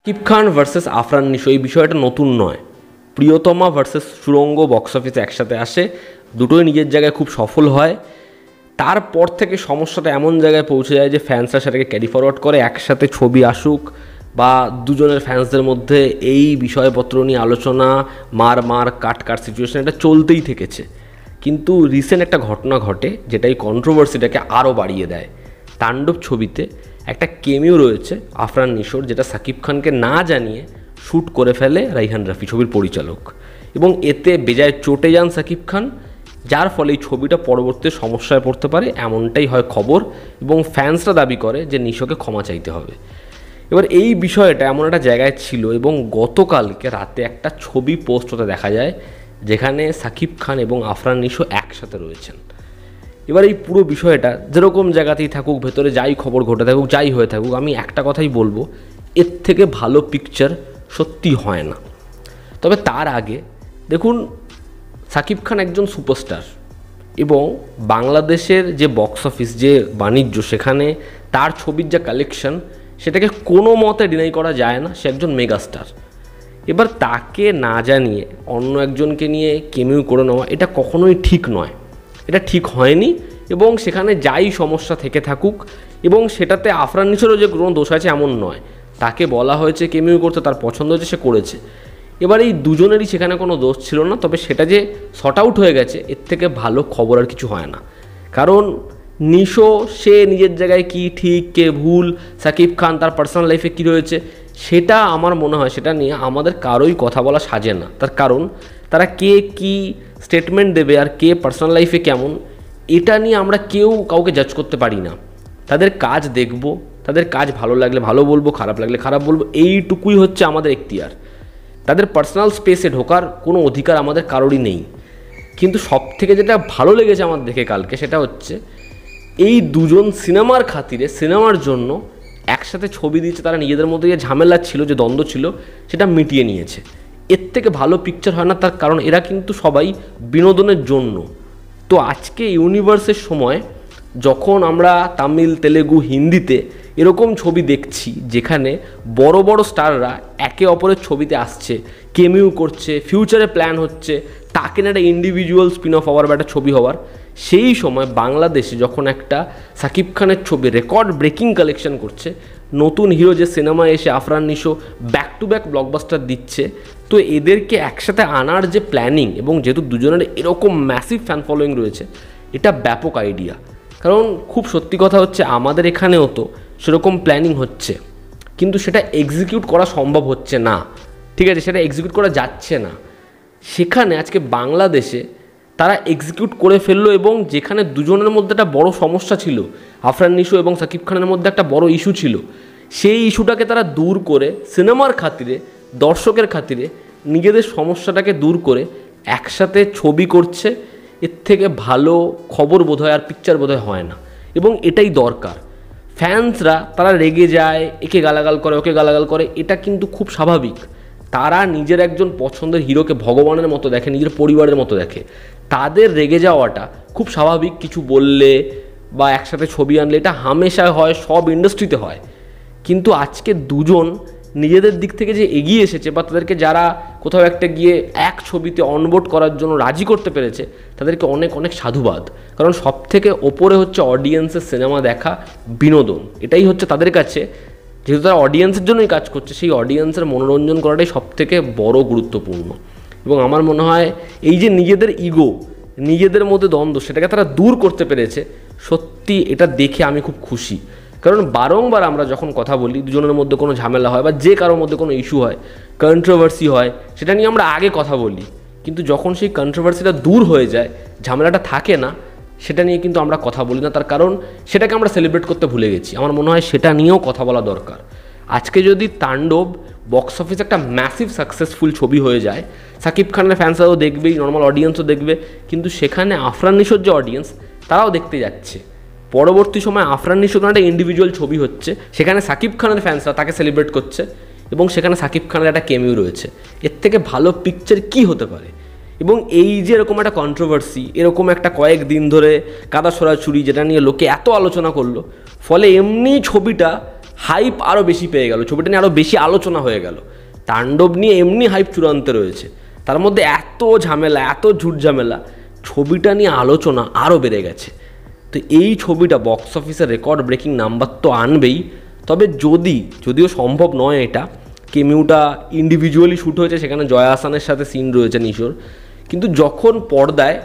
Shakib Khan versus Afran Nisho এই বিষয়টা নতুন নয়। প্রিয়তমা ভার্সেস সুড়ঙ্গ বক্স অফিসে একসাথে আসে, দুটোই নিজের জায়গায় খুব সফল হয়। তারপর থেকে সমস্যাটা এমন জায়গায় পৌঁছে যায় যে ফ্যান্সরা সেটাকে ক্যারি ফরওয়ার্ড করে, একসাথে ছবি আসুক বা দুজনের ফ্যান্সদের মধ্যে এই বিষয়পত্র নিয়ে আলোচনা, মার কাট সিচুয়েশন এটা চলতেই থেকেছে। কিন্তু রিসেন্ট একটা ঘটনা ঘটে যেটা এই কন্ট্রোভার্সিটাকে আরও বাড়িয়ে দেয়। তাণ্ডব ছবিতে একটা কেমিও রয়েছে আফরান নিশোর, যেটা শাকিব খানকে না জানিয়ে শ্যুট করে ফেলে রাইহান রাফি, ছবির পরিচালক, এবং এতে বেজায় চটে যান শাকিব খান, যার ফলে এই ছবিটা পরবর্তী সমস্যায় পড়তে পারে এমনটাই হয় খবর, এবং ফ্যান্সরা দাবি করে যে নিশোকে ক্ষমা চাইতে হবে। এবার এই বিষয়টা এমন একটা জায়গায় ছিল এবং গতকালকে রাতে একটা ছবি পোস্ট হতে দেখা যায় যেখানে শাকিব খান এবং আফরান নিশো একসাথে রয়েছেন। এবার এই পুরো বিষয়টা যেরকম জায়গাতেই থাকুক, ভেতরে যাই খবর ঘটে থাকুক, যাই হয়ে থাকুক, আমি একটা কথাই বলবো, এর থেকে ভালো পিকচার সত্যি হয় না। তবে তার আগে দেখুন, শাকিব খান একজন সুপারস্টার এবং বাংলাদেশের যে বক্স অফিস, যে বাণিজ্য, সেখানে তার ছবির যা কালেকশন সেটাকে কোনো মতে ডিনাই করা যায় না। সে একজন মেগাস্টার। এবার তাকে না জানিয়ে অন্য একজনকে নিয়ে কেমিউ করে নেওয়া এটা কখনোই ঠিক নয়, এটা ঠিক হয়নি। এবং সেখানে যাই সমস্যা থেকে থাকুক, এবং সেটাতে আফরান নিশোরও যে কোনো দোষ আছে এমন নয়, তাকে বলা হয়েছে কেমিউ করতে, তার পছন্দ হয়েছে, সে করেছে। এবার এই দুজনেরই সেখানে কোনো দোষ ছিল না, তবে সেটা যে শর্ট আউট হয়ে গেছে এর থেকে ভালো খবর আর কিছু হয় না। কারণ নিশো সে নিজের জায়গায় কি ঠিক কে ভুল, শাকিব খান তার পার্সোনাল লাইফে কী রয়েছে, সেটা আমার মনে হয় সেটা নিয়ে আমাদের কারোই কথা বলা সাজে না। তার কারণ তারা কে কি স্টেটমেন্ট দেবে আর কে পার্সোনাল লাইফে কেমন, এটা নিয়ে আমরা কেউ কাউকে জাজ করতে পারি না। তাদের কাজ দেখব, তাদের কাজ ভালো লাগলে ভালো বলবো, খারাপ লাগলে খারাপ বলবো, এইটুকুই হচ্ছে আমাদের এখতিয়ার। তাদের পার্সোনাল স্পেসে ঢোকার কোনো অধিকার আমাদের কারোরই নেই। কিন্তু সব থেকে যেটা ভালো লেগেছে আমার দেখে কালকে, সেটা হচ্ছে এই দুজন সিনেমার খাতিরে, সিনেমার জন্য একসাথে ছবি দিয়েছে, তারা নিজেদের মধ্যে যে ঝামেলা ছিল, যে দ্বন্দ্ব ছিল, সেটা মিটিয়ে নিয়েছে। এর থেকে ভালো পিকচার হয় না। তার কারণ এরা কিন্তু সবাই বিনোদনের জন্য। তো আজকে ইউনিভার্সের সময় যখন আমরা তামিল, তেলেগু, হিন্দিতে এরকম ছবি দেখছি যেখানে বড় বড় স্টাররা একে অপরের ছবিতে আসছে, কেমিউ করছে, ফিউচারে প্ল্যান হচ্ছে, তাকে না একটা ইন্ডিভিজুয়াল স্পিন অফ হওয়ার বা একটা ছবি হওয়ার, সেই সময় বাংলাদেশে যখন একটা শাকিব খানের ছবি রেকর্ড ব্রেকিং কালেকশন করছে, নতুন হিরো যে সিনেমা এসে Afran Nisho back to back blockbuster দিচ্ছে, তো এদেরকে একসাথে আনার যে প্ল্যানিং, এবং যেহেতু দুজনের এরকম ম্যাসিভ ফ্যান ফলোয়িং রয়েছে, এটা ব্যাপক আইডিয়া। কারণ খুব সত্যি কথা হচ্ছে আমাদের এখানেও তো সেরকম প্ল্যানিং হচ্ছে, কিন্তু সেটা এক্সিকিউট করা সম্ভব হচ্ছে না। ঠিক আছে, সেটা এক্সিকিউট করা যাচ্ছে না। সেখানে আজকে বাংলাদেশে তারা এক্সিকিউট করে ফেললো, এবং যেখানে দুজনের মধ্যে একটা বড় সমস্যা ছিল, আফরান নিশো এবং শাকিব খানের মধ্যে একটা বড় ইস্যু ছিল, সেই ইস্যুটাকে তারা দূর করে সিনেমার খাতিরে, দর্শকের খাতিরে নিজেদের সমস্যাটাকে দূর করে একসাথে ছবি করছে। এর থেকে ভালো খবর বোধহয় আর পিকচার বোধহয় হয় না, এবং এটাই দরকার। ফ্যান্সরা তারা রেগে যায়, একে গালাগাল করে, ওকে গালাগাল করে, এটা কিন্তু খুব স্বাভাবিক। তারা নিজের একজন পছন্দের হিরোকে ভগবানের মতো দেখে, নিজের পরিবারের মতো দেখে। তাদের রেগে যাওয়াটা খুব স্বাভাবিক। কিছু বললে বা একসাথে ছবি আনলে এটা হামেশা হয়, সব ইন্ডাস্ট্রিতে হয়। কিন্তু আজকে দুজন নিজেদের দিক থেকে যে এগিয়ে এসেছে, বা তাদেরকে যারা কোথাও একটা গিয়ে এক ছবিতে অনবোর্ড করার জন্য রাজি করতে পেরেছে, তাদেরকে অনেক অনেক সাধুবাদ। কারণ সব থেকে ওপরে হচ্ছে অডিয়েন্সের সিনেমা দেখা, বিনোদন, এটাই হচ্ছে তাদের কাছে। যেহেতু তারা অডিয়েন্সের জন্যই কাজ করছে, সেই অডিয়েন্সের মনোরঞ্জন করাটাই সব থেকে বড় গুরুত্বপূর্ণ। এবং আমার মনে হয় এই যে নিজেদের ইগো, নিজেদের মধ্যে দ্বন্দ্ব, সেটাকে তারা দূর করতে পেরেছে। সত্যি এটা দেখে আমি খুব খুশি। কারণ বারংবার আমরা যখন কথা বলি, দুজনের মধ্যে কোনো ঝামেলা হয় বা যে কারোর মধ্যে কোনো ইস্যু হয়, কন্ট্রোভার্সি হয়, সেটা নিয়ে আমরা আগে কথা বলি। কিন্তু যখন সেই কন্ট্রোভার্সিটা দূর হয়ে যায়, ঝামেলাটা থাকে না, সেটা নিয়ে কিন্তু আমরা কথা বলি না। তার কারণ সেটাকে আমরা সেলিব্রেট করতে ভুলে গেছি। আমার মনে হয় সেটা নিয়েও কথা বলা দরকার। আজকে যদি তাণ্ডব বক্স অফিস একটা ম্যাসিভ সাকসেসফুল ছবি হয়ে যায়, শাকিব খানের ফ্যান্সরাও দেখবেই, নর্মাল অডিয়েন্সও দেখবে, কিন্তু সেখানে আফরান নিশোর যে অডিয়েন্স, তারাও দেখতে যাচ্ছে। পরবর্তী সময় আফরান নিশোর একটা ইন্ডিভিজুয়াল ছবি হচ্ছে, সেখানে শাকিব খানের ফ্যান্সরা তাকে সেলিব্রেট করছে, এবং সেখানে শাকিব খানের একটা কেমিউ রয়েছে। এর থেকে ভালো পিকচার কি হতে পারে? এবং এই যে এরকম একটা কন্ট্রোভার্সি, এরকম একটা কয়েকদিন ধরে কাদা ছড়াছড়ি, যেটা নিয়ে লোকে এত আলোচনা করলো, ফলে এমনি ছবিটা হাইপ আরও বেশি পেয়ে গেল, ছবিটা নিয়ে আরও বেশি আলোচনা হয়ে গেল। তাণ্ডব নিয়ে এমনি হাইপ চূড়ান্তে রয়েছে, তার মধ্যে এত ঝামেলা, এত ঝুট ঝামেলা, ছবিটা নিয়ে আলোচনা আরও বেড়ে গেছে। তো এই ছবিটা বক্স অফিসে রেকর্ড ব্রেকিং নাম্বার তো আনবেই, তবে যদিও সম্ভব নয় এটা, কেমিউটা ইন্ডিভিজুয়ালি শ্যুট হয়েছে, সেখানে জয়া আহসানের সাথে সিন রয়েছে নিশোর, কিন্তু যখন পর্দায়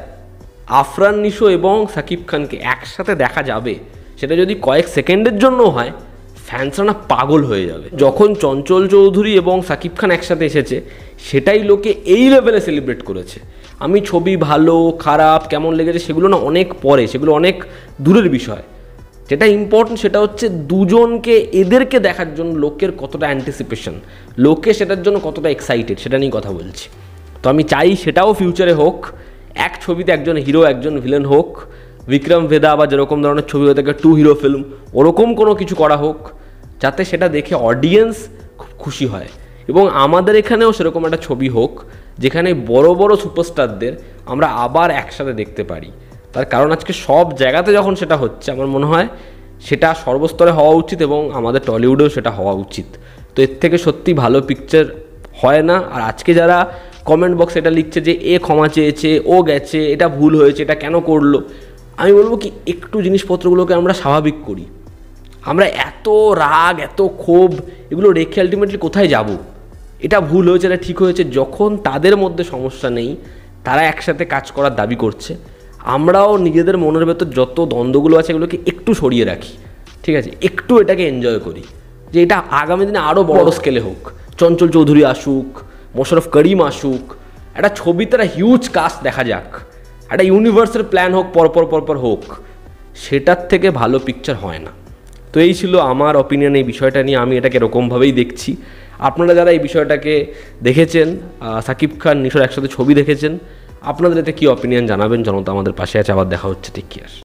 আফরান নিশো এবং সাকিব খানকে একসাথে দেখা যাবে, সেটা যদি কয়েক সেকেন্ডের জন্য হয়, ফ্যান্সরা না পাগল হয়ে যাবে। যখন চঞ্চল চৌধুরী এবং সাকিব খান একসাথে এসেছে, সেটাই লোকে এই লেভেলে সেলিব্রেট করেছে। আমি ছবি ভালো খারাপ কেমন লেগেছে সেগুলো না অনেক পরে, সেগুলো অনেক দূরের বিষয়। যেটা ইম্পর্টেন্ট সেটা হচ্ছে দুজনকে, এদেরকে দেখার জন্য লোকের কতটা অ্যান্টিসিপেশন, লোকে সেটার জন্য কতটা এক্সাইটেড, সেটা নিয়ে কথা বলছি। তো আমি চাই সেটাও ফিউচারে হোক, এক ছবিতে একজন হিরো একজন ভিলেন হোক, বিক্রম ভেদা বা যেরকম ধরনের ছবি হয়ে থাকে 2 হিরো ফিল্ম, ওরকম কোনো কিছু করা হোক, যাতে সেটা দেখে অডিয়েন্স খুব খুশি হয়। এবং আমাদের এখানেও সেরকম একটা ছবি হোক যেখানে বড় বড় সুপারস্টারদের আমরা আবার একসাথে দেখতে পারি। তার কারণ আজকে সব জায়গাতে যখন সেটা হচ্ছে, আমার মনে হয় সেটা সর্বস্তরে হওয়া উচিত এবং আমাদের টলিউডেও সেটা হওয়া উচিত। তো এর থেকে সত্যি ভালো পিকচার হয় না। আর আজকে যারা কমেন্ট বক্স এটা লিখছে যে এ ক্ষমা চেয়েছে, ও গেছে, এটা ভুল হয়েছে, এটা কেন করলো, আমি বলবো কি একটু জিনিসপত্রগুলোকে আমরা স্বাভাবিক করি। আমরা এত রাগ এত ক্ষোভ এগুলো রেখে আলটিমেটলি কোথায় যাব? এটা ভুল হয়েছে, এটা ঠিক হয়েছে, যখন তাদের মধ্যে সমস্যা নেই, তারা একসাথে কাজ করার দাবি করছে, আমরাও নিজেদের মনের ভেতর যত দ্বন্দ্বগুলো আছে এগুলোকে একটু সরিয়ে রাখি, ঠিক আছে? একটু এটাকে এনজয় করি যে এটা আগামী দিনে আরও বড় স্কেলে হোক, চঞ্চল চৌধুরী আসুক, মোশাররফ করিম আসুক, একটা ছবিতে একটা হিউজ কাস্ট দেখা যাক, একটা ইউনিভার্সের প্ল্যান হোক, পরপর হোক, সেটার থেকে ভালো পিকচার হয় না। তো এই ছিল আমার অপিনিয়ন এই বিষয়টা নিয়ে। আমি এটাকে এরকমভাবেই দেখছি। আপনারা যারা এই বিষয়টাকে দেখেছেন, সাকিব খান নিশোর একসাথে ছবি দেখেছেন, আপনাদের এতে কী অপিনিয়ন জানাবেন। জনতা আমাদের পাশে আছে। আবার দেখা হচ্ছে, টেক কেয়ার।